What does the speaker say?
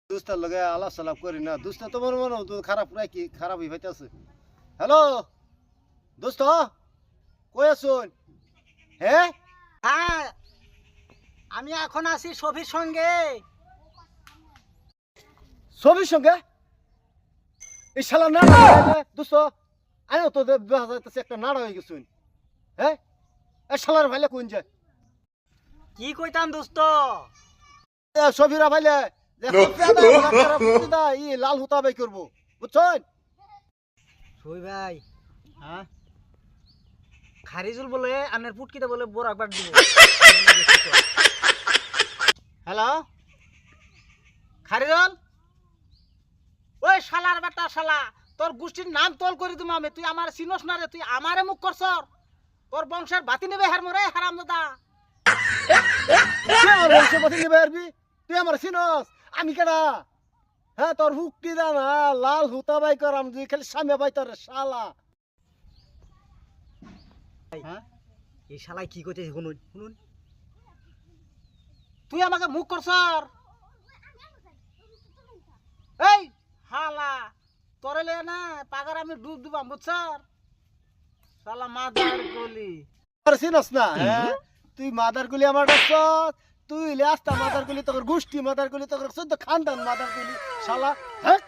দুস্তার লগে আলাপ সালাপ করি না। দুস্তা তোমার মনে তো খারাপ রাখি খারাপই হইতেছে। হ্যালো দোস্ত, কই আছুন? হ্যাঁ হ্যাঁ, আমি এখন আছি সফির সঙ্গে। ছবির সঙ্গে এই শালা না দোস্ত, আমিও তো দেখা যাইতেছে একটা নাড়া হয়ে গেছুন। হ্যাঁ এ শালার ভাইলে কোন যায় কি কইতাম দোস্ত? ছবিরা ভাইলে ই লাল হুতা বাই করবো, বুঝছেন? সই ভাই, হ্যাঁ খারিজুল বলে আনের পুটকিতে বলে বোর একবার দিব। হ্যালো খারিজুল, ওই শালার বেটা শালা, তোর গোষ্ঠীর নাম তল করে দিম আমি। তুই আমার চিনস না রে, তুই আমারে মুখ করছ। তোর বংশের বাতি নেবে হার মরে হারাম দাদা। তুই আমার চিনস? আমি কেডা? হ্যাঁ তোর হুকটি দানা লাল হুতা বাই করাম, তুই খালি সামনে বাই তোর শালা। হ্যাঁ, এই শালাই কি কইতেছে শুনুন শুনুন। তুই আমাকে মুখ করছ। এই হালা, তোরে লে না পাগার আমি ডুব দিবাম, বুঝছ? শালা মাদার গলি। আমার চিনস না? হ্যাঁ তুই মাদার গুলি আমার ডাকছ, তুই লে আস্তা মাদার গুলি, তোর গোষ্ঠী মাদার গুলি, তোর শুদ্ধ খানদান মাদার গুলি শালা। হ্যাঁ